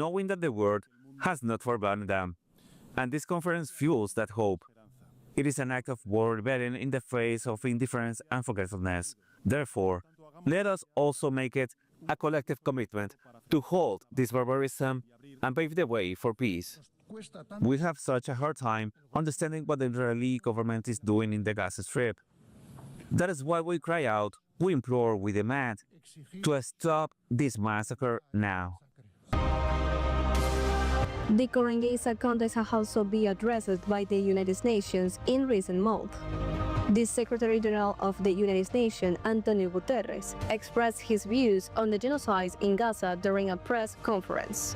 knowing that the world has not forgotten them. And this conference fuels that hope. It is an act of world rebellion in the face of indifference and forgetfulness. Therefore, let us also make it a collective commitment to halt this barbarism and pave the way for peace. We have such a hard time understanding what the Israeli government is doing in the Gaza Strip. That is why we cry out, we implore, we demand to stop this massacre now. The current Gaza context has also been addressed by the United Nations in recent months. The Secretary General of the United Nations, Antonio Guterres, expressed his views on the genocide in Gaza during a press conference.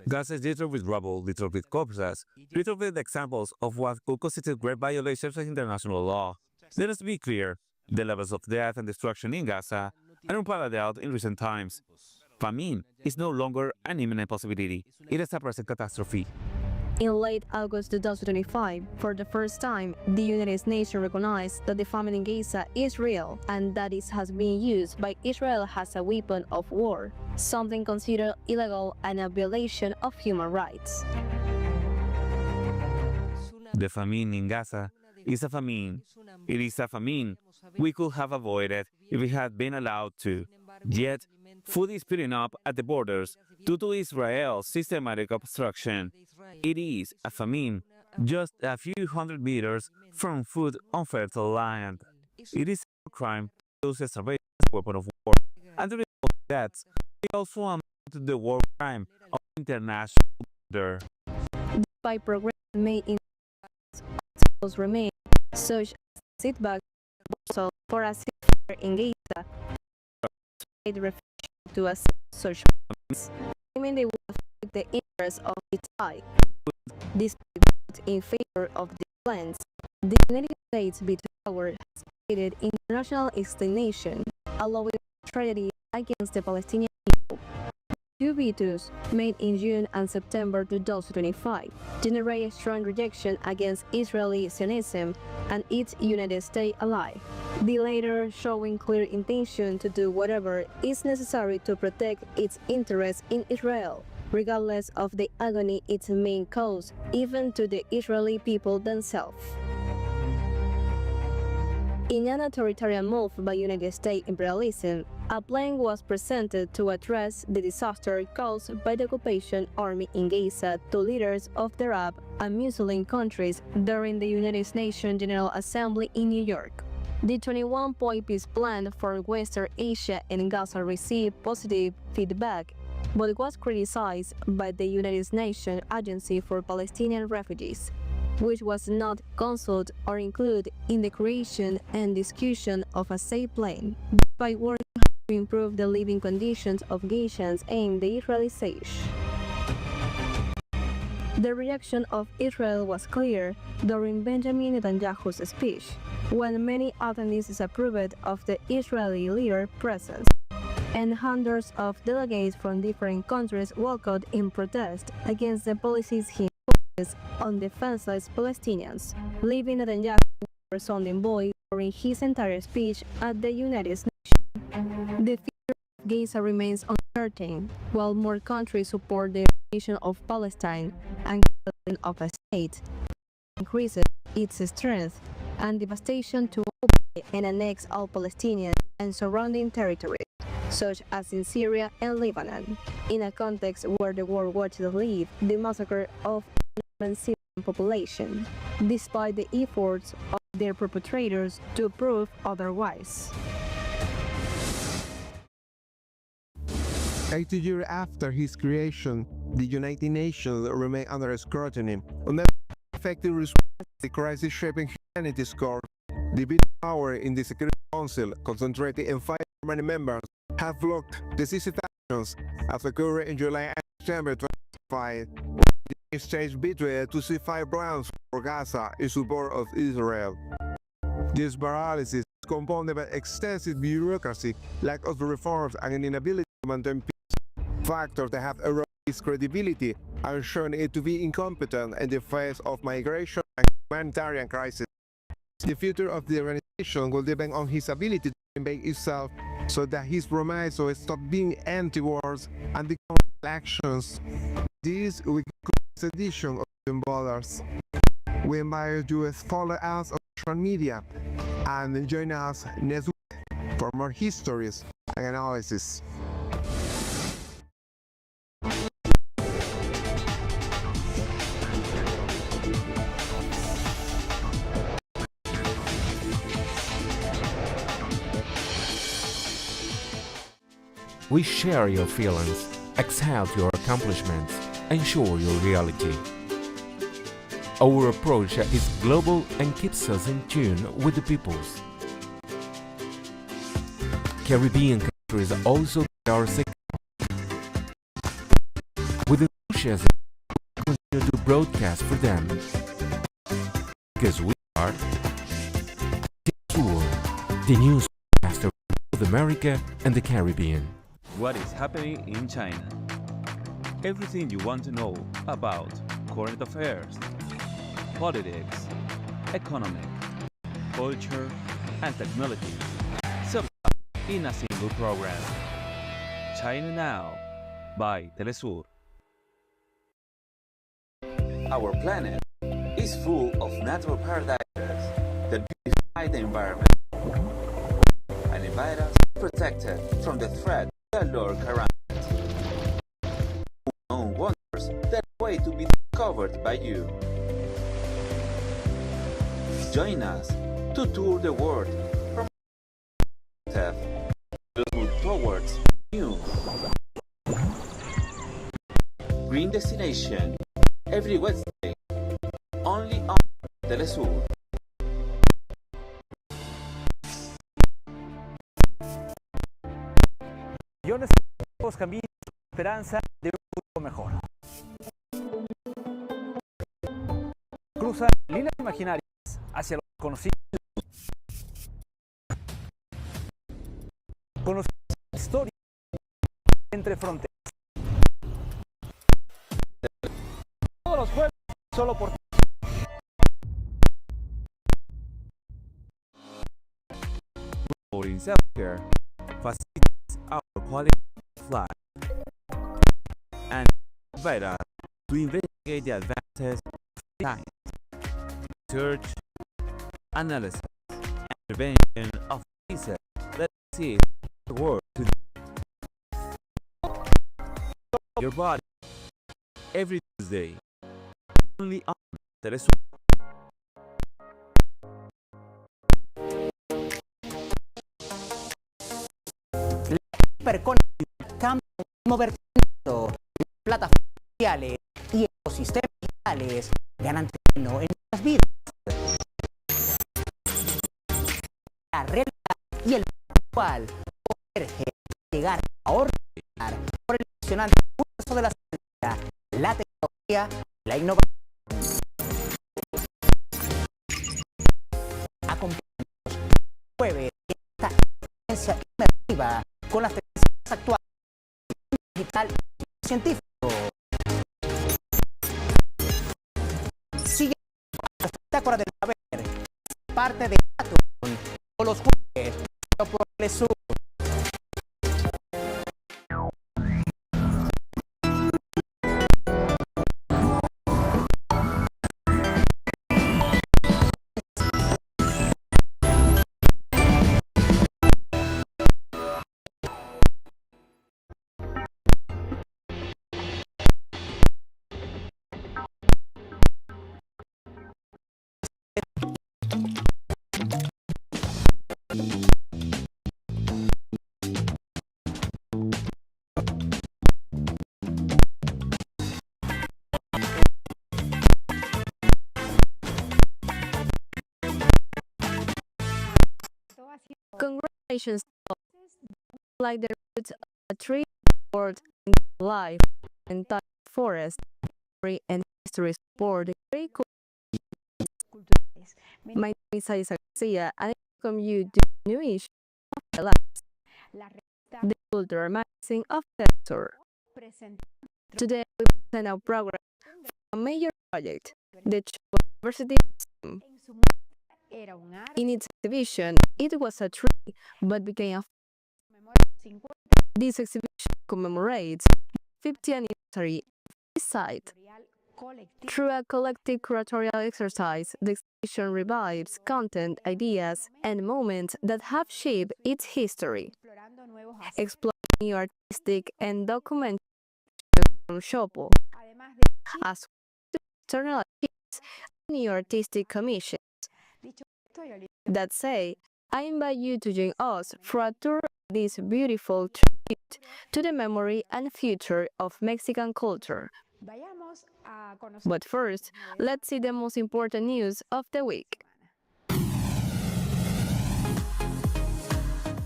Gaza is littered with rubble, littered with corpses, littered with examples of what could constitute great violations of international law. Let us be clear, the levels of death and destruction in Gaza are unparalleled in recent times. Famine is no longer an imminent possibility, it is a present catastrophe. In late August 2025, for the first time, the United Nations recognized that the famine in Gaza is real and that it has been used by Israel as a weapon of war, something considered illegal and a violation of human rights. The famine in Gaza is a famine. It is a famine we could have avoided if we had been allowed to. Yet, food is piling up at the borders due to Israel's systematic obstruction. It is a famine just a few hundred meters from food on fertile land. It is a crime to use starvation as a weapon of war. And the result of that is also amount to the war crime of international murder. Despite progress made in obstacles remain, such as setback proposal for a ceasefire in Gaza, the refusal to accept such plans, claiming they would affect the interests of its side. Despite vote in favor of the plans, the United States veto power has created international indignation, allowing tragedy against the Palestinian people. Two vetoes, made in June and September 2025, generate a strong rejection against Israeli Zionism and its United States ally. The latter showing clear intention to do whatever is necessary to protect its interests in Israel, regardless of the agony it may cause, even to the Israeli people themselves. In an authoritarian move by United States imperialism, a plan was presented to address the disaster caused by the occupation army in Gaza to leaders of the Arab and Muslim countries during the United Nations General Assembly in New York. The 21-point peace plan for Western Asia and Gaza received positive feedback, but was criticized by the United Nations Agency for Palestinian Refugees, which was not consulted or included in the creation and discussion of a safe plan, by working to improve the living conditions of Gazans and the Israeli siege. The reaction of Israel was clear during Benjamin Netanyahu's speech, when many attendees disapproved of the Israeli leader's presence, and hundreds of delegates from different countries welcomed in protest against the policies he imposed on defenseless Palestinians, leaving Netanyahu a resounding voice during his entire speech at the United Nations. The future of Gaza remains uncertain, while more countries support the creation of Palestine and creation of a state, increases its strength and devastation to occupy and annex all Palestinian and surrounding territories, such as in Syria and Lebanon, in a context where the world watches live the massacre of the civilian population, despite the efforts of their perpetrators to prove otherwise. 80 years after his creation, the United Nations remain under scrutiny. On the effective response to the crisis shaping humanity's course, the veto power in the Security Council, concentrated in 5 permanent members, have blocked decisive actions as occurred in July and September 2025, when the United States vetoed to ceasefire plans for Gaza in support of Israel. This paralysis is compounded by extensive bureaucracy, lack of reforms, and an inability to maintain peace, factors that have eroded its credibility and shown it to be incompetent in the face of migration and humanitarian crisis. The future of the organization will depend on his ability to make itself so that his promise stop being empty words and become actions. This we conclude this edition of $1. We invite you to follow us on social media and join us next week for more histories and analysis. We share your feelings, exalt your accomplishments, and show your reality. Our approach is global and keeps us in tune with the peoples. Caribbean countries also are second. With enthusiasm, we continue to broadcast for them. Because we are TeleSUR, the news broadcaster of America and the Caribbean. What is happening in China? Everything you want to know about current affairs, politics, economy, culture, and technology. So, in a single program. China Now by TeleSUR. Our planet is full of natural paradises that beautify the environment and invite us to be protected from the threat that lurk around it. Unknown wonders that wait to be discovered by you. Join us to tour the world from theft towards new green destination every Wednesday, only on TeleSUR. Millones de nuevos caminos, esperanza de un futuro mejor. Cruzan líneas imaginarias hacia lo desconocido. Conocer la historia entre fronteras. Todos los jueves, solo por Promoting self-care facilitates our quality of life and invite us to investigate the advances of science, research, analysis, and prevention of diseases that exist in the world today. Your body every Tuesday, only on TeleSUR. Hiperconectividad cambia el ritmo vertiginoso. Las plataformas sociales y ecosistemas digitales ganan terreno en nuestras vidas. La realidad y el virtual convergen para llegar a ordenar por el emocionante curso de la ciencia, la tecnología y la innovación. Acompáñanos jueves en esta experiencia inmersiva con las tecnologías actuales, digital y científico. Sigue nuestra bitácora del saber, parte de Atún, o los jueves por TeleSUR. Congratulations, like the roots of a tree, word, life, entire forest, history and history support the great cultures. My name is Aisa Garcia, and I welcome you to the new issue of the Lives, the cultural magazine of TeleSUR. Today we present our program for a major project, the University Museum. In its exhibition, it was a tree, but became a This exhibition commemorates the 50th anniversary of this site. Through a collective curatorial exercise, the exhibition revives content, ideas, and moments that have shaped its history, exploring new artistic and documentary from Shopo, as well as external artists and new artistic commissions. That say, I invite you to join us for a tour of this beautiful tribute to the memory and future of Mexican culture. But first, let's see the most important news of the week.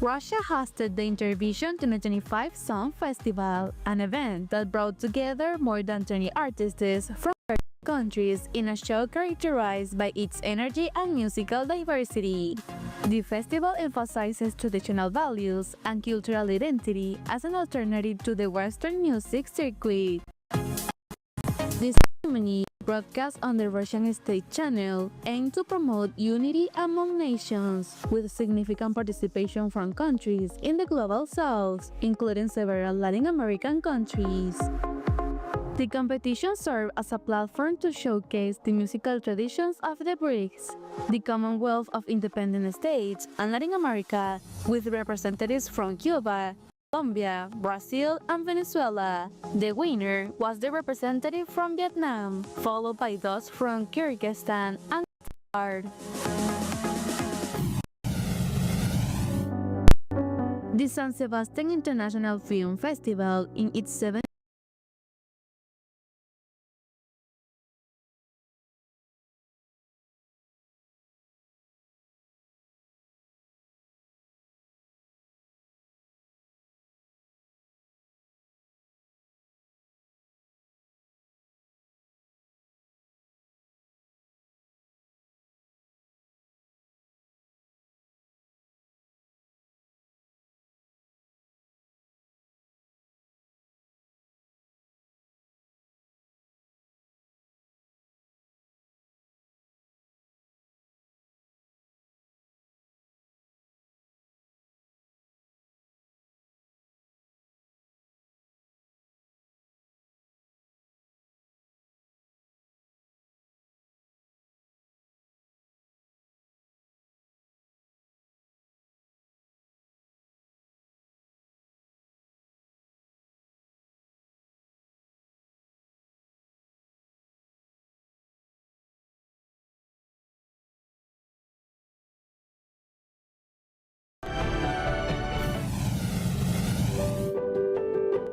Russia hosted the Intervision 2025 Song Festival, an event that brought together more than 20 artists from countries in a show characterized by its energy and musical diversity. The festival emphasizes traditional values and cultural identity as an alternative to the Western music circuit. This ceremony, broadcast on the Russian state channel, aimed to promote unity among nations, with significant participation from countries in the global south, including several Latin American countries. The competition served as a platform to showcase the musical traditions of the BRICS, the Commonwealth of Independent States, and Latin America, with representatives from Cuba, Colombia, Brazil, and Venezuela. The winner was the representative from Vietnam, followed by those from Kyrgyzstan and Qatar. The San Sebastian International Film Festival, in its 7th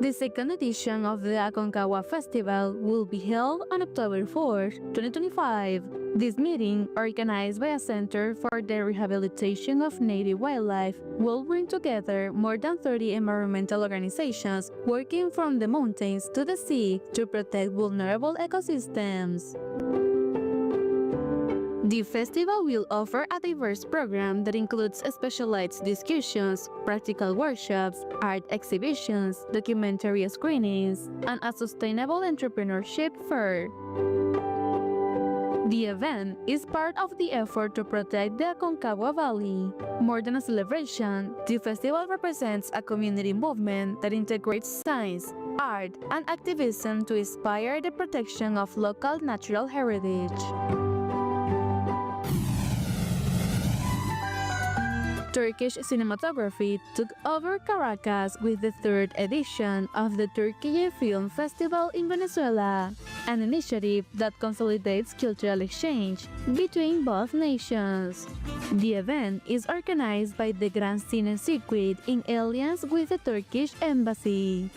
The second edition of the Aconcagua Festival will be held on October 4, 2025. This meeting, organized by a Center for the Rehabilitation of Native Wildlife, will bring together more than 30 environmental organizations working from the mountains to the sea to protect vulnerable ecosystems. The festival will offer a diverse program that includes specialized discussions, practical workshops, art exhibitions, documentary screenings, and a sustainable entrepreneurship fair. The event is part of the effort to protect the Aconcagua Valley. More than a celebration, the festival represents a community movement that integrates science, art, and activism to inspire the protection of local natural heritage. Turkish cinematography took over Caracas with the third edition of the Turkey Film Festival in Venezuela, an initiative that consolidates cultural exchange between both nations. The event is organized by the Grand Cine Circuit in alliance with the Turkish Embassy.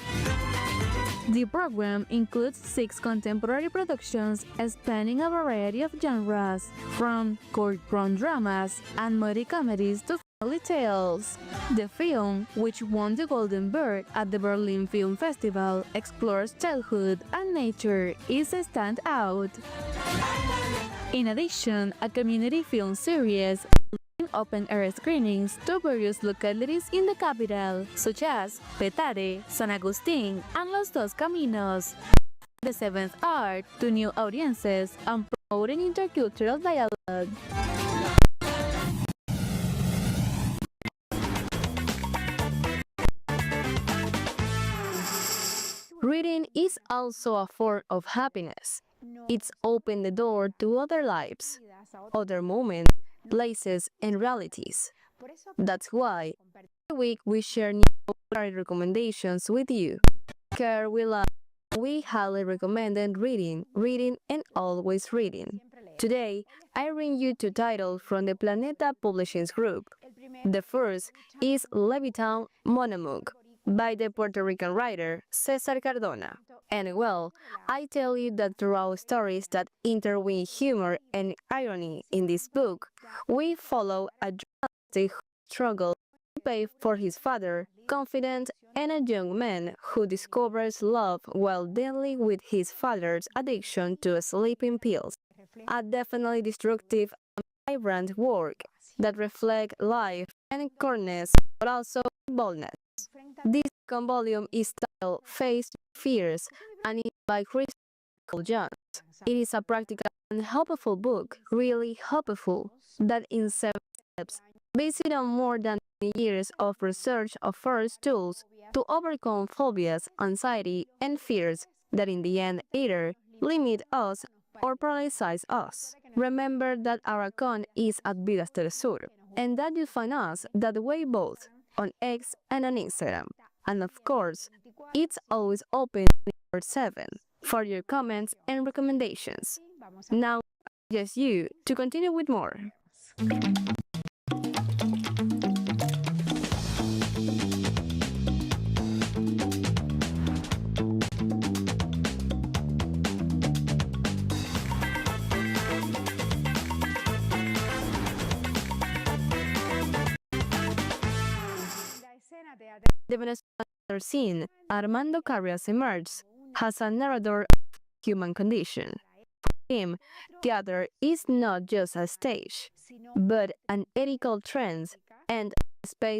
The program includes 6 contemporary productions spanning a variety of genres, from court-run dramas and moody comedies to family tales. The film, which won the Golden Bird at the Berlin Film Festival, explores childhood and nature, is a standout. In addition, a community film series open-air screenings to various localities in the capital, such as Petare, San Agustin, and Los Dos Caminos. The seventh art to new audiences and promoting intercultural dialogue. is also a form of happiness. It's opened the door to other lives, other moments, places, and realities. That's why every week we share new literary recommendations with you. Care we love, we highly recommend reading, reading, and always reading. Today, I bring you two titles from the Planeta Publishing Group. The first is Levittown Monomug by the Puerto Rican writer Cesar Cardona. And well, I tell you that throughout stories that interweave humor and irony in this book, we follow a journalistic struggle to pay for his father, confident, and a young man who discovers love while dealing with his father's addiction to sleeping pills. A definitely destructive and vibrant work that reflects life and coldness, but also boldness. This second volume is titled Face Fears and is by Crystal Jones. It is a practical and hopeful book, really hopeful, that in 7 steps, based on more than 20 years of research, offers tools to overcome phobias, anxiety, and fears that in the end either limit us or paralyze us. Remember that our account is at Vidas TeleSUR, and that you find us that way both on X and on Instagram. And of course, it's always open 24/7 for your comments and recommendations. Now, just you to continue with more. The Venezuelan scene, Armando Carrias emerges as a narrator of the human condition. For him, theater is not just a stage, but an ethical trend and a space